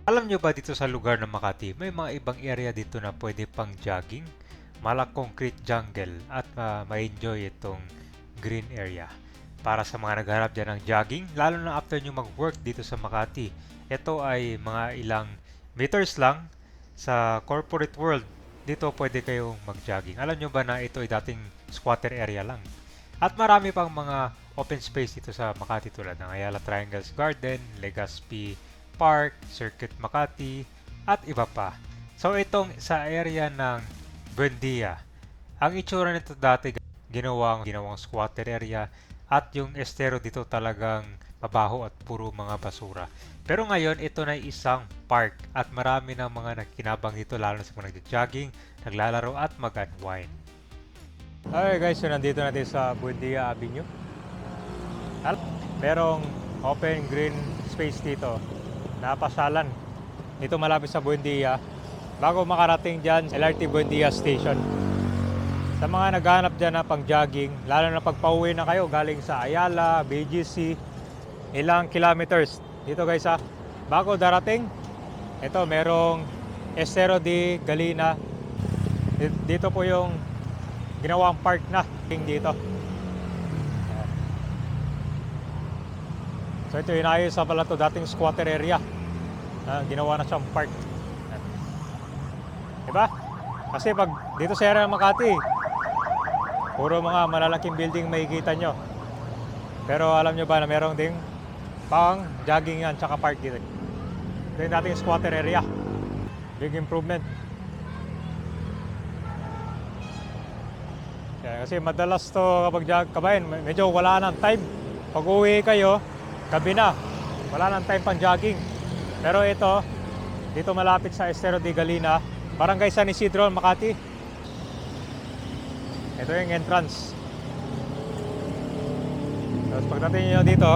Alam nyo ba dito sa lugar ng Makati, may mga ibang area dito na pwede pang jogging? Mala concrete jungle at ma-enjoy itong green area. Para sa mga nagharap dyan ng jogging, lalo na after nyo mag-work dito sa Makati, ito ay mga ilang meters lang sa corporate world. Dito pwede kayong mag-jogging. Alam nyo ba na ito ay dating squatter area lang? At marami pang mga open space dito sa Makati tulad ng Ayala Triangles Garden, Legazpi Park, Circuit Makati, at iba pa. So itong sa area ng Buendia, ang itsura nito dati ginawang squatter area at yung estero dito talagang mabaho at puro mga basura. Pero ngayon, ito na isang park at marami ng mga nagkinabang dito lalo na sa mga nagja-jogging, naglalaro at mag-unwind. Okay guys, so nandito natin sa Buendia Avenue. Merong open green space dito na pasyalan. Dito malapit sa Buendia bago makarating dyan LRT Buendia Station. Sa mga naghahanap dyan na pang jogging, lalo na pag pauwi na kayo galing sa Ayala, BGC, ilang kilometers. Dito guys bago darating, ito merong Estero de Galina. Dito po yung ginawang park na dito. So ito inayos sa pala to dating squatter area. Ginawa na siyang park. Diba? Kasi pag dito sa area ng Makati, puro mga malalaking building makikita nyo. Pero alam nyo ba na merong ding pang jogging yan tsaka park dito. Ito yung dating squatter area. Big improvement. Kaya kasi madalas to kapag kabayan, medyo wala nang time. Pag uwi kayo, gabi na. Wala nang time pang jogging. Pero ito, dito malapit sa Estero de Galina, Barangay San Isidro, Makati. Ito yung entrance. Tapos pagdating nyo dito,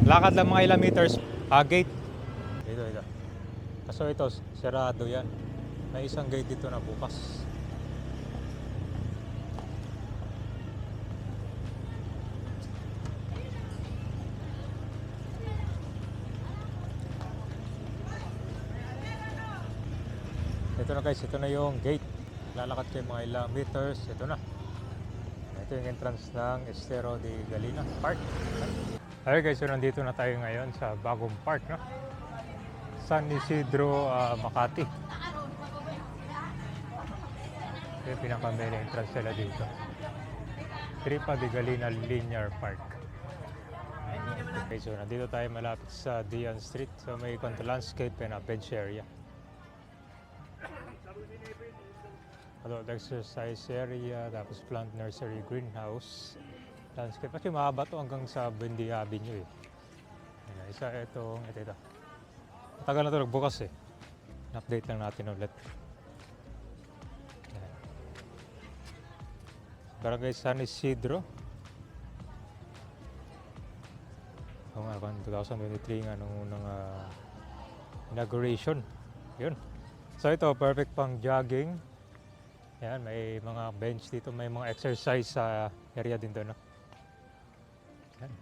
lakad lang mga ilang meters, gate. Ito. Kaso ito, sarado yan. May isang gate dito na bukas. Ito na guys, ito na yung gate. Lalakad kayo mga ilang meters, ito na. Ito yung entrance ng Estero de Galina Park. Alright guys, so nandito na tayo ngayon sa bagong park, no? San Isidro, Makati. Ito yung pinaka-main entrance nila dito. Tripa de Galina Linear Park. Okay, so nandito tayo malapit sa Dian Street. So may landscape and a bench area. Adult exercise area, tapos plant nursery, greenhouse, landscape. Kasi mahaba to hanggang sa Buendia Avenue eh. Ayan, isa ito. Matagal na ito nagbukas eh. Update lang natin ulit. Ayan. Barangay San Isidro. Oo nga, 2023 nga nung unang inauguration. Yun. So ito, perfect pang jogging. Yan, may mga bench dito, may mga exercise sa area din doon. No? Yan.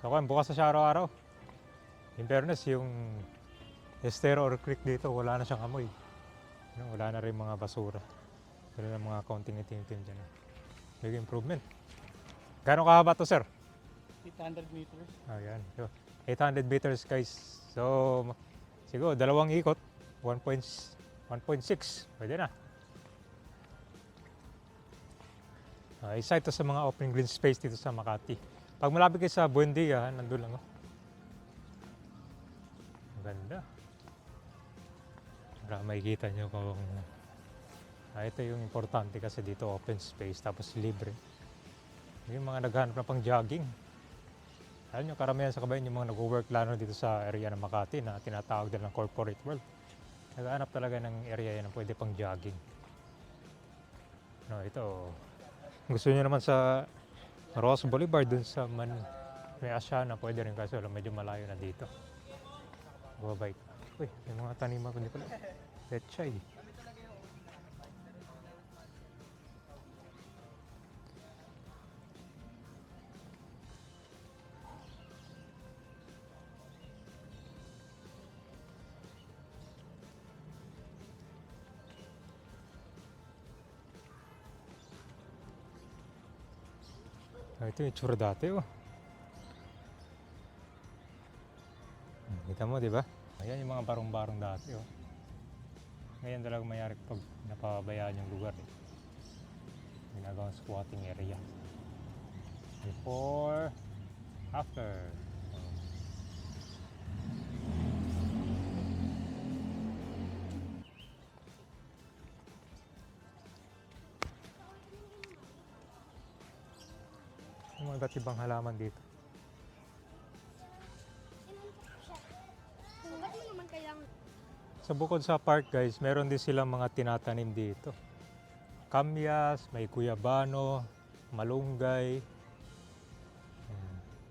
So kung bukas na siya araw-araw. In fairness, yung estero or creek dito, wala na siyang amoy. Wala na rin mga basura. Wala na mga counting itim-itim dyan. Big improvement. Gano'ng kahaba to, sir? 800 meters. Ayan. So, 800 meters, guys. So, siguro, dalawang ikot. 1.6. Pwede na. Isa ito sa mga open green space dito sa Makati. Pag malapit kayo sa Buendia, nandun lang. Ang ganda. Para makikita nyo kung ito yung importante kasi dito open space tapos libre. Yung mga naghahanap na pang jogging. Alam nyo, karamihan sa kabayan yung mga nag-work lalo dito sa area ng Makati na tinatawag din ng corporate world. Naghahanap talaga ng area yan na pwede pang jogging. No, ito. Gusto niyo naman sa Ross Boulevard dun sa may Asiana, pwede rin kasi medyo malayo na dito. Bye-bye. Uy, may mga taniman ko din pala. Petchay. Ito yung itsura dati, oh. Kita mo, di ba? Ayan yung mga barong-barong dati, oh. Ngayon talaga mayari pag napabayaan yung lugar, eh. Ginagawang squatting area. Before, after. Yung mga iba't ibang halaman dito. Ba't mo naman kailangan? Sa bukod sa park, guys, meron din silang mga tinatanim dito. Kamyas, may guyabano, malunggay.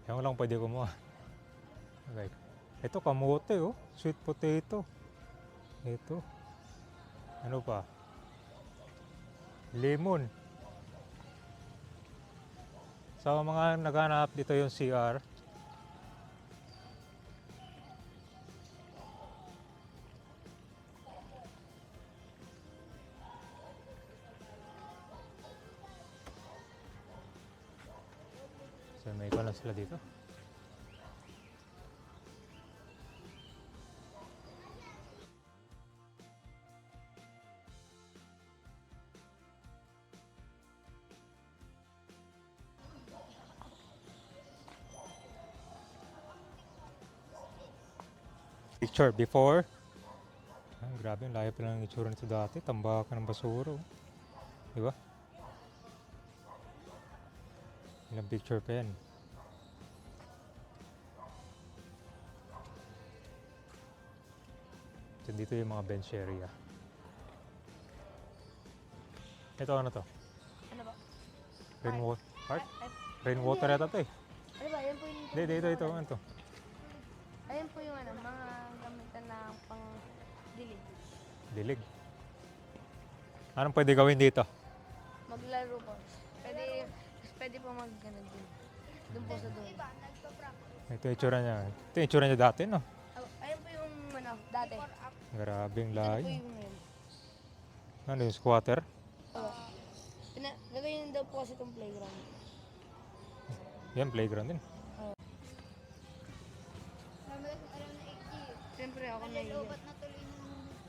Yan lang pwede kumuha. Okay. Ito kamote, oh. Sweet potato. Ito. Ano pa? Lemon. Sa mga naghanap dito yung CR. So may ikaw lang sila dito. Picture before. Ah, grabe, ang layo pa lang ng itsura nito dati. Tambakan ng basura. Oh. Di ba? Ilang picture pa yan. So, dito yung mga bench area. Ito ano to? Ano ba? Rainwater park? Ay, Rainwater yata to eh. ano ba? Yan po yung... Hindi, dito. Ano to? Ayan po yung ano, mga gamitan ng pang dilig. Dilig. Anong pwede gawin dito? Maglaro po. Pwede po mag-ano din. Doon po sa doon. Ito yung itsura niya. Ito yung itsura niya dati, no? Ayan po yung ano, dati. Grabing Ano po layo. yung ngayon? Ano yung squatter? Oo. Gagawin daw po kasi itong playground. Yan, playground din. Siyempre ako na yun.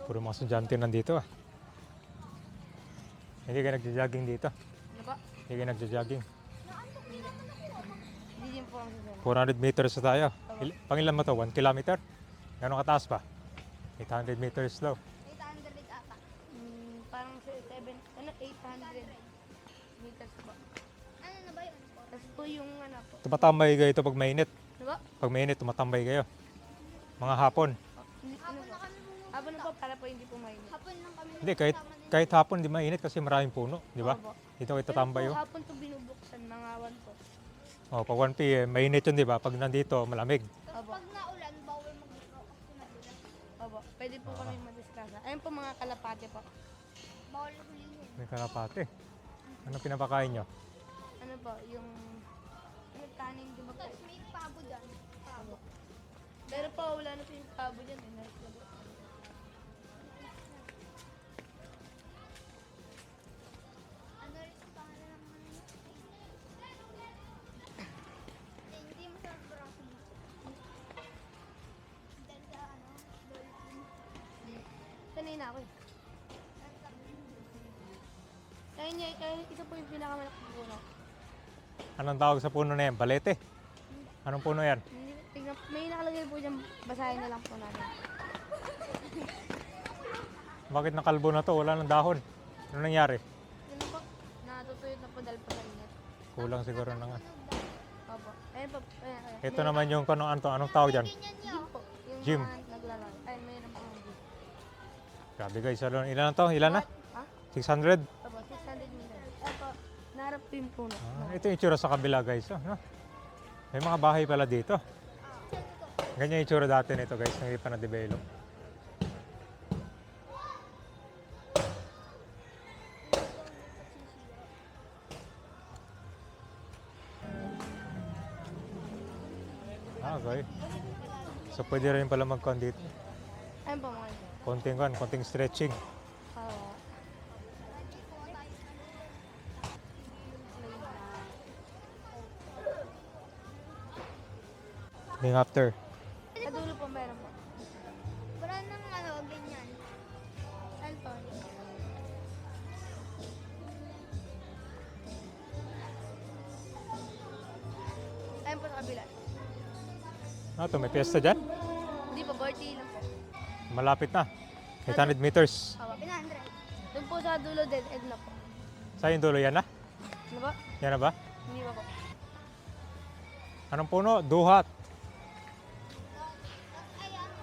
Puro mga estudyante nandito ah. Hindi kayo nagja-jogging dito. Ano ba? Hindi kayo nagja-jogging. Hindi din po ang sasama. 400 meters na tayo. Pangilan mo to? 1 kilometer? Gano'ng kataas pa? 800 meters daw. 800 ata. Parang 800 meters po. Ano na ba yun? Tapos po yung ano po. Tumatambay kayo ito pag mainit. Ano ba? Pag mainit, tumatambay kayo. Mga hapon. Ano po? Hapon na po para po hindi po mainit. Hapon lang kami. Hindi, kahit hapon di mainit kasi maraming puno. Di ba? Opo. Dito kayo tatambay. Pero Oh. po hapon to binubuksan mga 1 po. Oh, pag 1 p.m. mainit yun, di ba? Pag nandito, malamig. Opo. Pag naulan, bawal mag-ikaw kasi madulas. Opo. Pwede po kami madiskasa. Ayun po mga kalapate po. Bawal hulihin. May kalapate. Anong pinapakain nyo? Ano po, yung kanin di ba po? Tapos may pabo dyan. Pabo. Pero po wala na po yung pabo dyan. Ano rin ang pangalan ng mga yun? Hindi masarap braso mo. Dahil sa ano, dolphin. Kanina ako eh. Kaya ito po yung pinakamalaki puno. Anong tawag sa puno na yan? Balete? Anong puno yan? Tignan, may nakalagay po dyan, basahin na lang po natin. Bakit nakalbo na to? Wala ng dahon. Ano nangyari? Yun po, natutuyot na po dahil po sa init. Kulang siguro na nga. Opo. Ayun po, ayan. Ito naman yung anong tawag dyan? Gym po. Yung Gym. mga naglalaro. Ayun, mayroon po ang gym. Grabe guys, ilan na to? Ilan na? Ha? 600? Opo, 600 meters. Ayun po, naharap po yung puno. Ah, ito yung itsura sa kabila guys. Oh, no? May mga bahay pala dito. Ganyan yung itsura dati nito guys, hindi pa na-develop. Ah, okay. So pwede rin pala mag-con dito. Ayun po mga ito. Konting stretching. Oo. Ding after. Sa dulo po meron po. Brand ng ano, ganyan. Cellphone. Ayun po sa kabila. Ah, to may piyesta dyan. Hindi po, birthday lang po. Malapit na. 800 meters. Awa. 100. Doon po sa dulo, dead end na po. Sa yung dulo yan na? Ano ba? Yan na ba? Hindi ba po? Anong puno? Duhat. Ay, ano?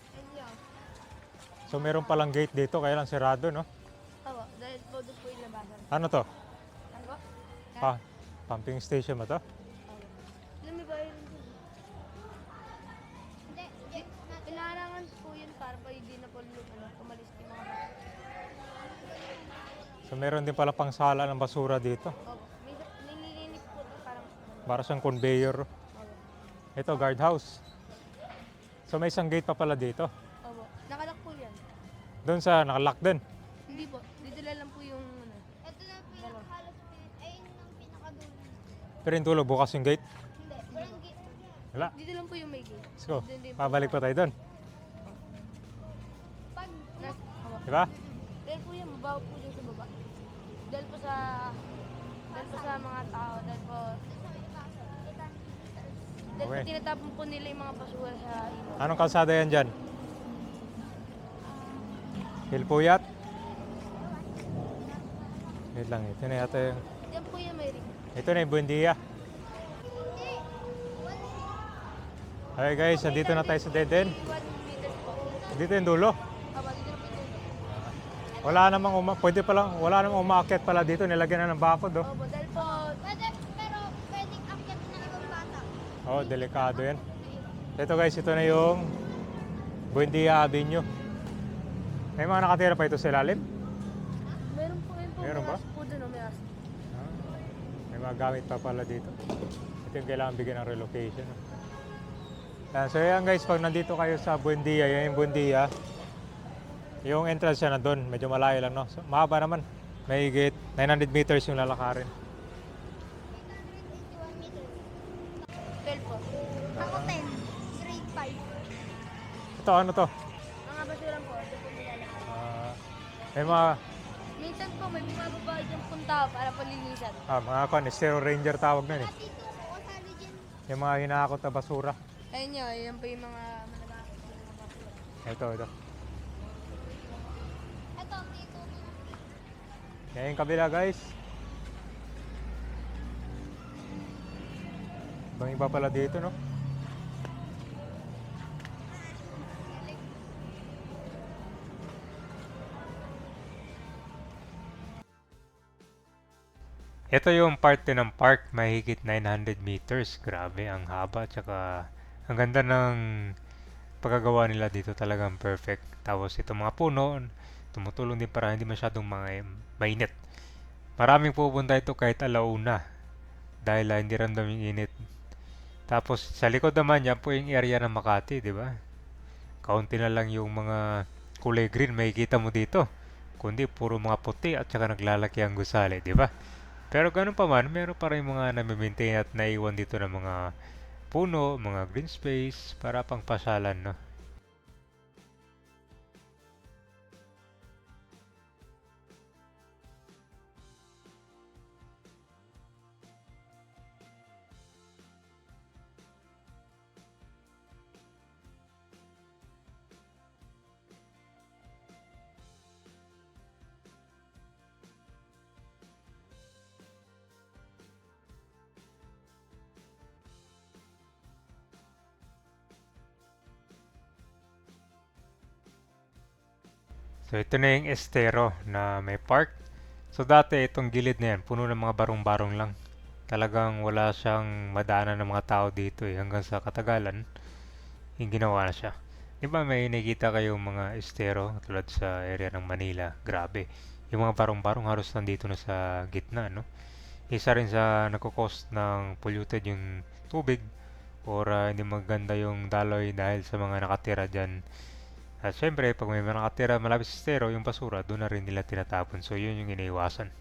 Ayun yun. So meron palang gate dito, kaya lang sirado, no? Awa. Dahil po doon po yung labasan. Ano to? Ano ba? Pumping station ba to? Lumibayan din. Hindi, hindi. Kailangan po yun para pa hindi na po umalis yung mga bata. So meron din pala pangsala ng basura dito. Opo. May nililinis po ito parang Para siyang conveyor. Opo. Ito, guardhouse. So may isang gate pa pala dito. Opo. Nakalock po yan. Doon sa nakalock din. Hindi po. Dito lang po yung ano. Ito na pinakahalos ayun ang pinakadulo. Pero yung dulo, bukas yung gate. Hindi, parang Wala. Dito lang po yung may gate. Let's go. Doon din po Pabalik pa tayo doon. pag Opo. Di ba? Dahil po yan, mabaho po dyan sa baba. Dahil po sa mga tao. Dahil po Okay. tinatapon po nila yung mga basura sa ilog. Anong kalsada yan dyan? Hilpuyat? Wait lang, ito na yata yung... Yan po yung may ring. Ito na yung Buendia. Okay guys, nandito na tayo sa dead end. 1 meters po. Dito yung dulo. Aba, dito na po yung dulo. Pwede palang, wala namang umaakyat pala dito, nilagyan na ng bakod, oh. Opo, dahil po, pwede, pero pwedeng akyat na ibang bata. Oh, delikado yan. Ito guys, ito na yung Buendia Avenue. May mga nakatira pa ito sa ilalim. meron po yun po. Meron may ba? aso po dun, may aso. Ah, may mga gamit pa pala dito. Ito yung kailangan bigyan ng relocation. So yan guys, pag nandito kayo sa Buendia, yan yung Buendia. Yung entrance siya na doon, medyo malayo lang, no? So, mahaba naman. May gate, 900 meters yung lalakarin. 881 meters. 12 po. Ako 10, grade 5. Ito, ano to? Mga basura po, ito po nilalakad. May mga, Minsan po, may bumababa dyan punta para palinisan. mga Stero Ranger tawag nun eh. At dito, kasali dyan. Yung mga hinakot na basura. Ayun nyo, yan po yung mga managakot ng mga basura. Ito. Ito, dito. Yan yung kabila guys. Ibang iba pala dito, no? Ito yung parte ng park, mahigit 900 meters. Grabe, ang haba, tsaka ang ganda ng pagkagawa nila dito, talagang perfect. Tapos itong mga puno, tumutulong din para hindi masyadong mainit. Maraming pupunta ito kahit alauna dahil hindi ramdam yung init. Tapos sa likod naman yan po yung area ng Makati, di ba? Kaunti na lang yung mga kulay green makikita mo dito. Kundi puro mga puti at saka naglalaki ang gusali, di ba? Pero ganun pa man, meron pa rin mga nami-maintain at naiwan dito ng mga puno, mga green space para pang pasyalan, no? So ito na yung estero na may park. So dati itong gilid na yan, puno ng mga barong-barong lang. Talagang wala siyang madaanan ng mga tao dito eh. Hanggang sa katagalan, yung ginawa na siya. Di ba may nakikita kayong mga estero tulad sa area ng Manila? Grabe. Yung mga barong-barong halos nandito na sa gitna, no? Isa rin sa nagkukos ng polluted yung tubig or hindi maganda yung daloy dahil sa mga nakatira dyan. At syempre, pag may mga nakatira malapit sa estero, yung basura, doon na rin nila tinatapon. So, yun yung iniiwasan.